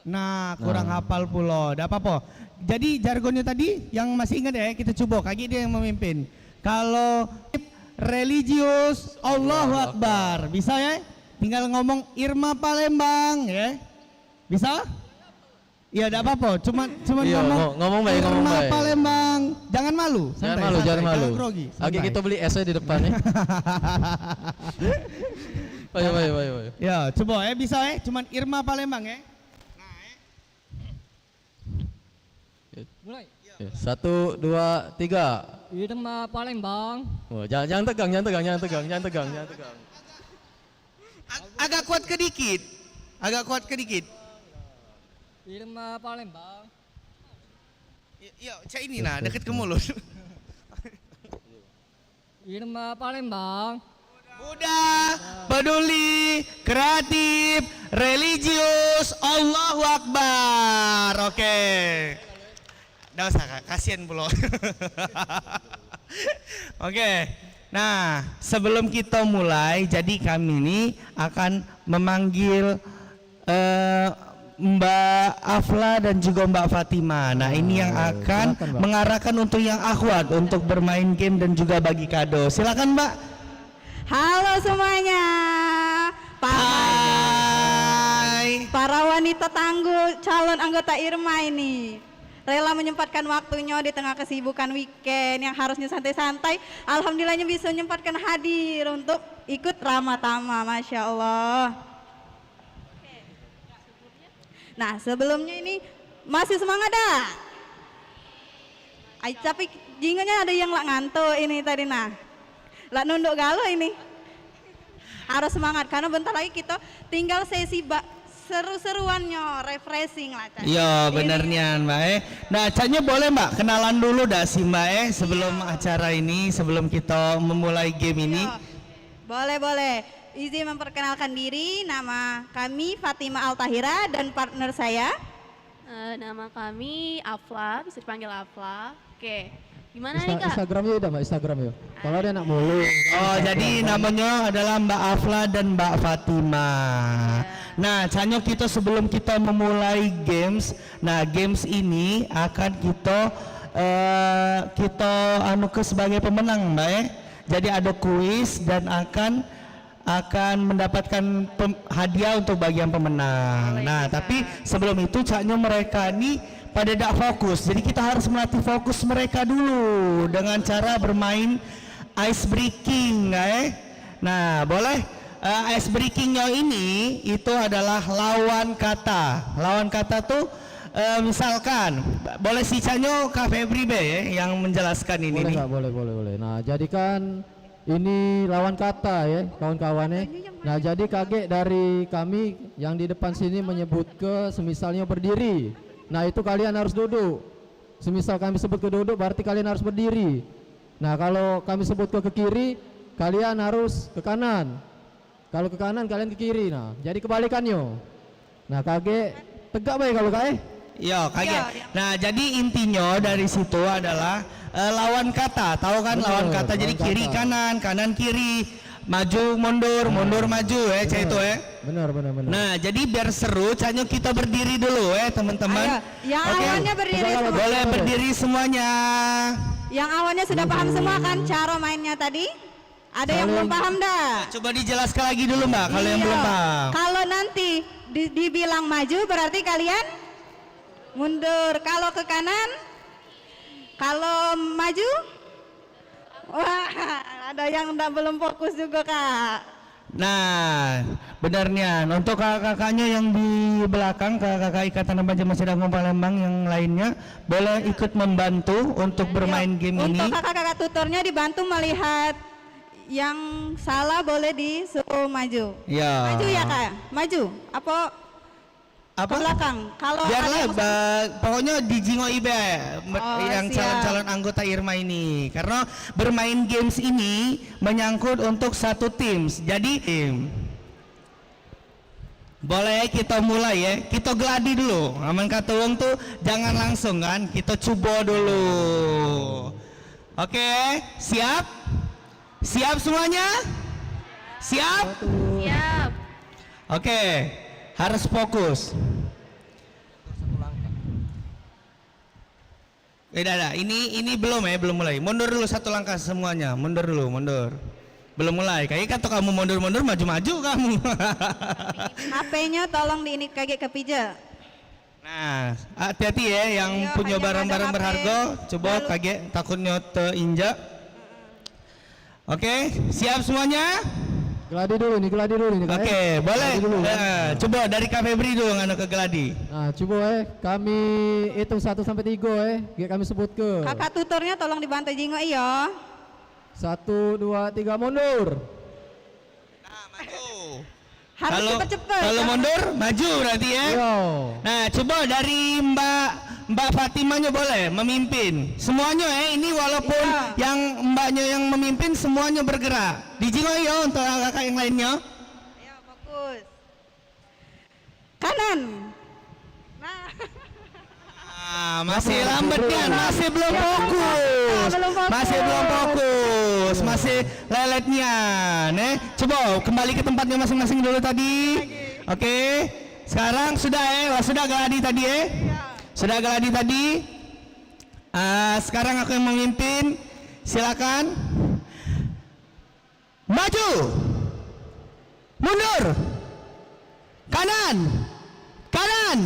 Nah, kurang hafal pula. Tidak apa-apa. Jadi jargonnya tadi yang masih ingat ya, kita coba. Kaki dia yang memimpin. Kalau religius, Allahu Akbar. Bisa ya? Tinggal ngomong Irma Palembang ya. Bisa? Iya, tidak apa-apa. Cuman Iya, ngomong baik, ngomong Irma baik. Palembang. Jangan malu. Jangan Santai, malu, santai. jangan malu. grogi. Oke, kita beli es di depannya. Ayo. Ya, coba ya, bisa ya. Cuman Irma Palembang ya. Mulai. Ya, 1, 2, 3. Irma Palembang. Oh, jangan tegang. Agak kuat kedikit. Irma Palembang. Ya, cak ini nah, deket ke mulut. Irma Palembang. Muda, peduli, kreatif, religius, Allahu Akbar. Oke. Nggak usah kak, kasihan pula. Oke. Nah, sebelum kita mulai, jadi kami ini akan memanggil Mbak Afla dan juga Mbak Fatima. Nah, ini yang akan mengarahkan untuk yang akhwat untuk bermain game dan juga bagi kado. Silakan Mbak. Halo semuanya. Hai. Para wanita tangguh calon anggota Irma ini rela menyempatkan waktunya di tengah kesibukan weekend yang harusnya santai-santai. Alhamdulillahnya bisa menyempatkan hadir untuk ikut Rama Tama, Masya Allah. Nah, sebelumnya ini masih semangat dah? Tapi jingonya ada yang lak ngantuk ini tadi nah. Lak nunduk galau ini. Harus semangat karena bentar lagi kita tinggal sesi seru-seruannya, refreshing lah. Iya benernya Mbak Nah Caknya boleh Mbak kenalan dulu dah si Mbak sebelum acara ini, sebelum kita memulai game ini. Boleh. Izin memperkenalkan diri, nama kami Fatima Altahira dan partner saya. Nama kami Afla, bisa dipanggil Afla. Oke, gimana nih Kak? Instagramnya udah Mbak, Instagram ya. Kalau dia anak mulu. Oh jadi namanya adalah Mbak Afla dan Mbak Fatima. Nah Caknya kita sebelum kita memulai games, nah games ini akan kita anuke sebagai pemenang Mbak Jadi ada kuis dan akan mendapatkan hadiah untuk bagian pemenang. Nah, tapi sebelum itu Caknya mereka ini pada tidak fokus. Jadi kita harus melatih fokus mereka dulu dengan cara bermain ice breaking, Nah, boleh ice breakingnya ini itu adalah lawan kata. Lawan kata tuh misalkan boleh si Caknya Kak Febri yang menjelaskan ini. Boleh nggak? Boleh. Nah, jadikan ini lawan kata ya kawan-kawannya. Nah jadi kaget dari kami yang di depan sini menyebut ke semisalnya berdiri. Nah itu kalian harus duduk. Semisal kami sebut ke duduk berarti kalian harus berdiri. Nah kalau kami sebut ke kiri kalian harus ke kanan. Kalau ke kanan kalian ke kiri. Nah jadi kebalikannya. Nah kaget tegak baik kalau kaget. Iya kaget. Nah jadi intinya dari situ adalah lawan kata, tahu kan? Bener, lawan kata jadi kiri kanan, kanan kiri, maju mundur, mundur maju cak itu Benar. Nah jadi biar seru Caknya kita berdiri dulu teman-teman. Yang awalnya berdiri semua. Boleh berdiri semuanya. Yang awalnya sudah paham semua kan cara mainnya tadi? Ada yang belum paham dah? Coba dijelaskan lagi dulu Mbak kalau yang belum paham. Kalau nanti dibilang maju berarti kalian mundur. Kalau ke kanan, kalau maju, wah ada yang belum fokus juga Kak. Nah, benarnya untuk kakak-kakaknya yang di belakang, kakak-kakak Ikatan Remaja Masjid Agung Palembang yang lainnya boleh ikut membantu untuk bermain game ini. Untuk kakak-kakak tutornya dibantu melihat yang salah boleh disuruh maju. Ya. Maju ya Kak, maju. Apa? Ke belakang. Kalau biarlah pokoknya di Jingo Ibe yang siap. calon-calon anggota Irma ini karena bermain games ini menyangkut untuk satu tim. Jadi boleh kita mulai kita geladi dulu. Aman kata wong tuh jangan langsung kan, kita coba dulu. Oke, siap? Siap semuanya? Siap? Siap. Oke, harus fokus. Dah. Ini belum belum mulai. Mundur dulu satu langkah semuanya. Mundur dulu, mundur. Belum mulai. Kayak kata kamu mundur-mundur, maju-maju kamu. HP-nya tolong di ini kaget ke pija. Nah, hati-hati ya yang Iya, punya hanya barang-barang ada HP. berharga. Coba Lalu- kaget takutnya terinjak. Oke, siap semuanya? Geladi dulu nih, Kak. Oke, boleh. Geladi dulu, kan? Coba dari Kak Febri dulu nganu ke Geladi. Nah, coba kami hitung 1 sampai 3 kami sebut ke. Kakak tutornya tolong dibantu jingo iya. 1, 2, 3 mundur. Nah, maju. Harus cepet-cepet. Kalau mundur, maju berarti ya. Yo. Nah, coba dari Mbak Fatimanya boleh memimpin. Semuanya ini walaupun Iya. yang mbaknya yang memimpin semuanya bergerak. Dijingo ya untuk kakak yang lainnya. Ayo fokus. Kanan. Nah, Masih lambat kan, masih belum fokus. belum fokus. Masih belum fokus, masih leletnya. Coba kembali ke tempatnya masing-masing dulu tadi. Oke. Sekarang sudah sudah Geladi tadi Sudah Geladi tadi. Sekarang aku yang memimpin. Silakan. Maju. Mundur. Kanan. Kanan.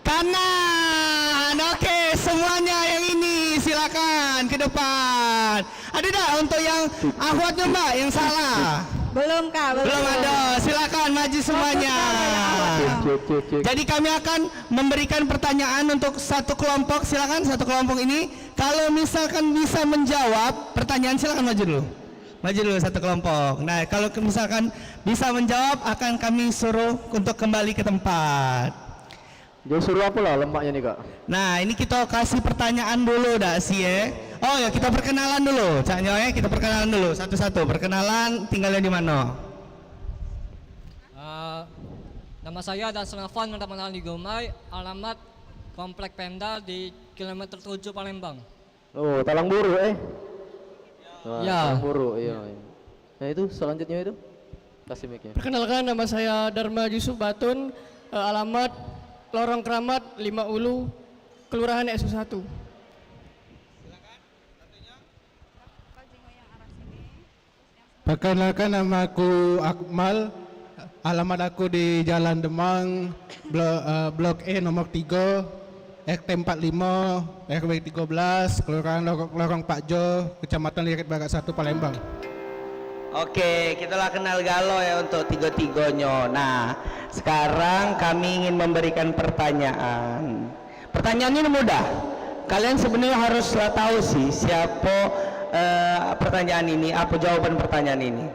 Kanan. Oke, semuanya yang ini silakan ke depan. Ada tak untuk yang ahwatnya Mbak yang salah? belum Kak, Belum ada. Silakan maju semuanya. Jadi kami akan memberikan pertanyaan untuk satu kelompok. Silakan satu kelompok ini. Kalau misalkan bisa menjawab pertanyaan, silakan maju dulu. Maju dulu satu kelompok. Nah, kalau misalkan bisa menjawab akan kami suruh untuk kembali ke tempat. Dia suruh apa lah lembaknya nih, Kak? Nah, ini kita kasih pertanyaan dulu dah sih Oh ya, kita perkenalan dulu. Caknya kita perkenalan dulu satu-satu. Perkenalan, tinggalnya di mana? Nama saya Dasnafan Mendapatkan di Gomai, alamat Komplek Pemda di kilometer 7 Palembang. Oh, Talang Buru Ya. Talang Buru, iya. Nah, itu selanjutnya itu. Kasih mic-nya. Perkenalkan, nama saya Dharma Yusuf Batun, alamat Lorong Keramat 5 Ulu, Kelurahan SU1. Perkenalkan, nama aku Akmal, alamat aku di Jalan Demang, Blok E nomor 3, RT 45, RW 13, Kelurahan Lorong Pakjo, Kecamatan Lirik Barat 1, Palembang. Oke, kita lah kenal galau ya untuk tiga-tiganya. Nah, sekarang kami ingin memberikan pertanyaan. Pertanyaannya ini mudah. Kalian sebenarnya haruslah tahu sih siapa pertanyaan ini, apa jawaban pertanyaan ini.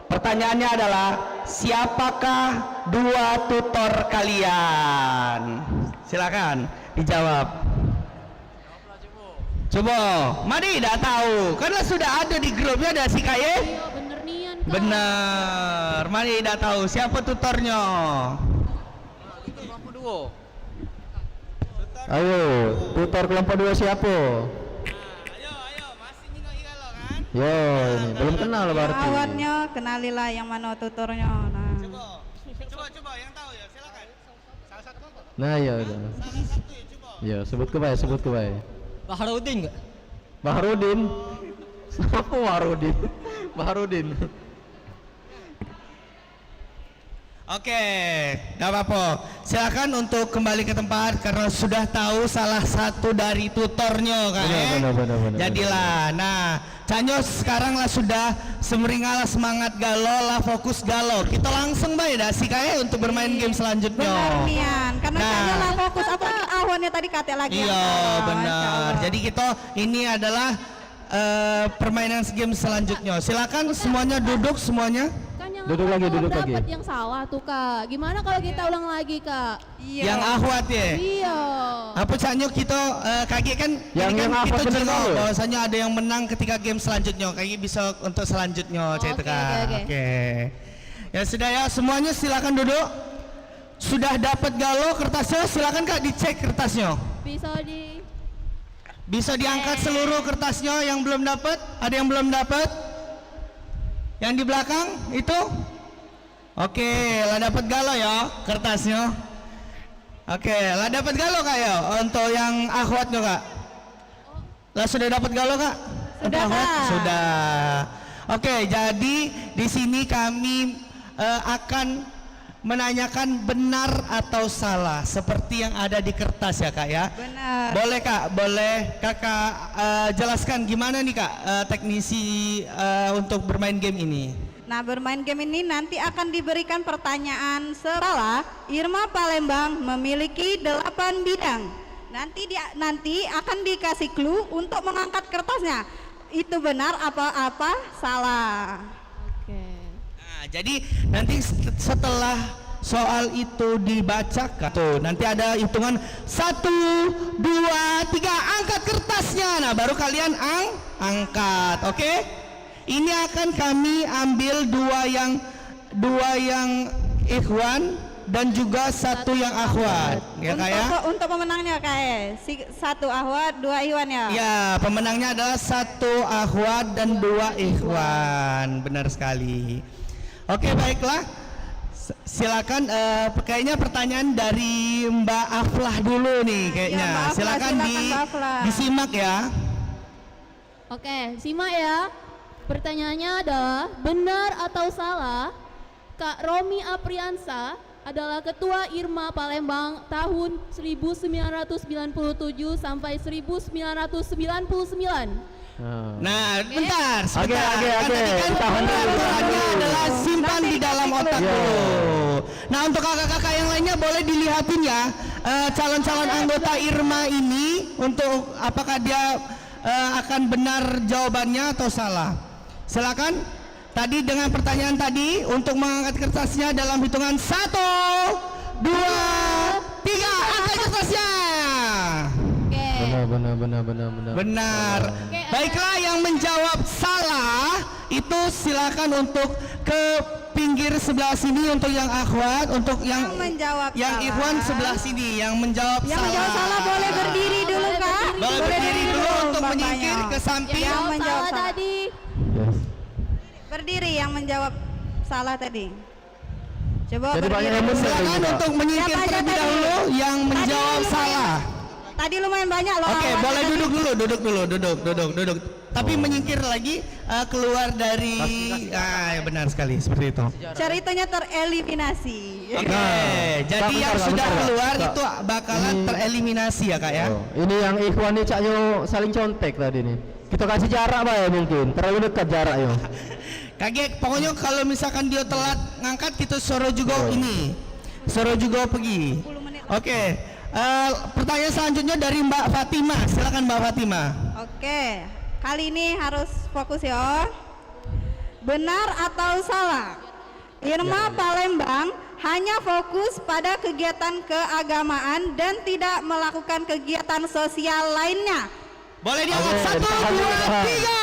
Pertanyaannya adalah, siapakah dua tutor kalian? Silakan dijawab. Coba, Madi tidak tahu, karena sudah ada di grupnya ada si Kaye. Iya, bener nian, Kak. Benar, Madi tidak tahu siapa tutornya. Ayo, tutor kelompok 2 siapa? Yo, ini belum kenal berarti. Awalnya kenalilah yang mana tutornya. Nah. Coba yang tahu ya, silakan. Salah satu kelompok. Nah, iya udah. Ya, sebut ke baik. Baharudin nggak? Baharudin. Siapa Baharudin? Baharudin. Oke, nggak apa-apa. Silakan untuk kembali ke tempat karena sudah tahu salah satu dari tutornya kan. Benar. Jadilah. Nah, Canyo sekarang lah sudah semeringalah semangat galau lah, fokus galau. Kita langsung baik dah sih kayak untuk bermain game selanjutnya. Benar nian, karena Nah. saya lah fokus apalagi awalnya tadi kate lagi. yang Iya salah. Masya benar. Allah. Jadi kita ini adalah permainan game selanjutnya. Silakan semuanya duduk semuanya. Kan yang Duduk lagi, duduk lagi. dapat yang salah tuh, Kak. Gimana kalau kita ulang lagi, Kak? Iya. Yang ahwat ya. Iya. Apa caknya kita kaget kan? Yang ini kan ahwat kita bener juga dulu. bahwasanya ada yang menang ketika game selanjutnya. Kayak bisa untuk selanjutnya cerita Oke, kan. oke. Oke. Ya sudah ya, semuanya silakan duduk. Sudah dapat galau kertasnya, silakan Kak dicek kertasnya. Bisa diangkat seluruh kertasnya yang belum dapat. Ada yang belum dapat? Yang di belakang itu? Oke, lah dapat galau ya kertasnya. Oke, lah dapat galau Kak ya untuk yang akhwatnya Kak. Lah sudah dapat galau kak? Sudah, Untuk akhwat? Kak. Sudah. Oke, jadi di sini kami akan menanyakan benar atau salah seperti yang ada di kertas ya kak ya. Benar. Boleh kak, boleh kakak jelaskan gimana nih kak teknisi untuk bermain game ini? Nah, bermain game ini nanti akan diberikan pertanyaan salah. Irma Palembang memiliki 8 bidang. Nanti akan dikasih clue untuk mengangkat kertasnya. Itu benar apa salah. Oke. Nah, jadi nanti setelah soal itu dibacakan tuh nanti ada hitungan 1, 2, 3 angkat kertasnya. Nah baru kalian angkat, oke? Ini akan kami ambil dua yang ikhwan dan juga 1 yang akhwat, ya kak ya? Untuk pemenangnya kak, 1 ahwat, 2 ikhwan ya. Ya, pemenangnya adalah 1 akhwat dan 2 ikhwan, benar sekali. Oke, baiklah. Silakan, kayaknya pertanyaan dari Mbak Aflah dulu nih kayaknya. Ya, Mbak Aflah, silakan Mbak Aflah. disimak ya. Oke, simak ya. Pertanyaannya adalah benar atau salah Kak Romi Apriansa adalah Ketua Irma Palembang tahun 1997 sampai 1999. Nah, bentar, sebentar. Oke. Kan tadi kan Tahan dulu. peraturannya adalah simpan di dalam otak dulu. Nah, untuk kakak-kakak yang lainnya boleh dilihatin ya calon-calon anggota Irma ini untuk apakah dia akan benar jawabannya atau salah. Silakan. Tadi dengan pertanyaan tadi untuk mengangkat kertasnya dalam hitungan 1, 2, 3 angkat kertasnya. Oke. Benar. Benar. Baiklah, yang menjawab salah itu silakan untuk ke pinggir sebelah sini untuk yang akhwat, untuk yang menjawab salah. ikhwan sebelah sini yang menjawab Yang salah. menjawab salah boleh berdiri dulu kak. Boleh berdiri dulu untuk Bapaknya. menyingkir ke samping. Yang Yang menjawab salah salah. tadi. Berdiri yang menjawab salah tadi. Coba Jadi banyak yang berdiri. benar. Silakan untuk menyingkir Siapa aja terlebih tadi? dahulu yang menjawab lumayan- salah. Tadi lumayan banyak loh. Oke, awalnya boleh tadi. duduk dulu, duduk. Tapi menyingkir lagi keluar dari ya benar sekali seperti itu. Ceritanya tereliminasi. Oke, jadi yang bentar, sudah bentar. keluar Kak, itu bakalan ini- tereliminasi ya kak ya. Oh, ini yang ikhwan nih caknya saling contek tadi nih. Kita kasih jarak Pak ya mungkin. Terlalu dekat jaraknya. Kaget, pokoknya kalau misalkan dia telat ngangkat kita suruh juga ini, suruh juga pergi. 10 menit. Oke, pertanyaan selanjutnya dari Mbak Fatima. Silakan Mbak Fatima. Oke, kali ini harus fokus ya. Benar atau salah? Irma Palembang hanya fokus pada kegiatan keagamaan dan tidak melakukan kegiatan sosial lainnya. Boleh diangkat Oke, 1, tahan dulu, 2, tahan. 3.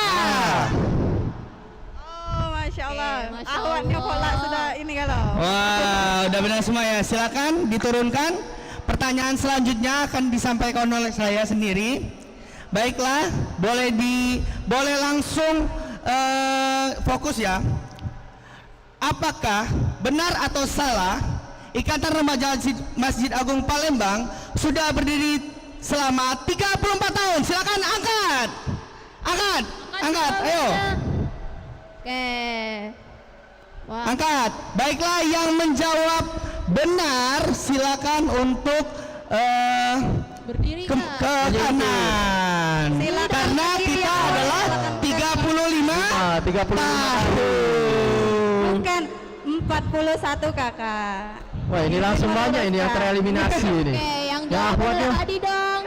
Oh, masya Allah. Masya Awalnya Allah. pola sudah ini kalau. Wah, udah benar semua ya. Silakan diturunkan. Pertanyaan selanjutnya akan disampaikan oleh saya sendiri. Baiklah, boleh langsung fokus ya. Apakah benar atau salah Ikatan Remaja Masjid Agung Palembang sudah berdiri selama 34 tahun? Silakan angkat. Angkat. Ayo. Oke. Wah. Angkat. Baiklah, yang menjawab benar silakan untuk Berdiri ke Kak. kanan. Silakan Karena berdiri kita ya. adalah 35 35 tahun. Bukan 41 kakak. Wah ini langsung banyak ini yang tereliminasi ini. Oke, yang Ya, jawab akhwatnya. benar tadi dong.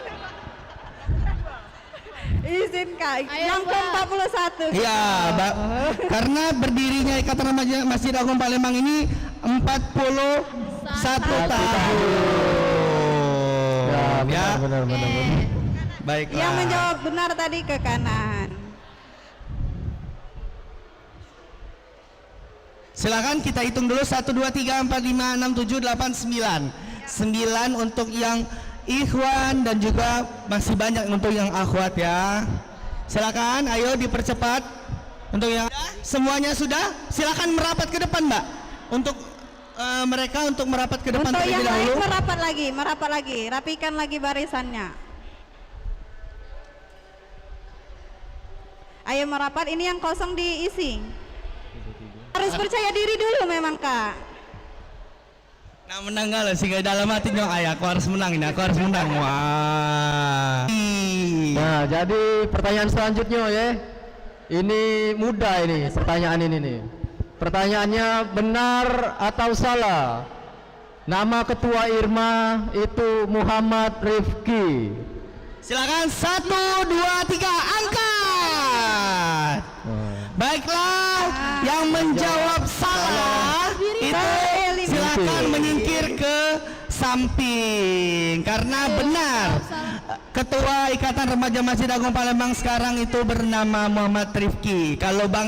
Izin kak, Ayo, yang Mbak. ke-41. Iya, karena berdirinya Ikatan Remaja Masjid Agung Palembang ini 41 tahun. Ya, benar. Baiklah. Yang menjawab benar tadi ke kanan. Silakan kita hitung dulu 1, 2, 3, 4, 5, 6, 7, 8, 9. 9 untuk yang ikhwan dan juga masih banyak untuk yang akhwat ya. Silakan, ayo dipercepat. Untuk yang semuanya sudah, silakan merapat ke depan Mbak. Untuk mereka untuk merapat ke depan Untuk yang terlebih lain dahulu. merapat lagi, rapikan lagi barisannya. Ayo merapat, ini yang kosong diisi. Harus percaya diri dulu memang Kak. Nah menang gak sih dalam hati nyok ayah, aku harus menang ini, aku harus menang. Wah. Nah, jadi pertanyaan selanjutnya ya. Ini mudah ini pertanyaan ini nih. Pertanyaannya benar atau salah? Nama ketua IRMA itu Muhammad Rifki. Silakan 1, 2, 3 angkat. Baiklah, yang menjawab salah itu silakan menyingkir ke samping karena benar. Ketua Ikatan Remaja Masjid Agung Palembang sekarang itu bernama Muhammad Rifki. Kalau Bang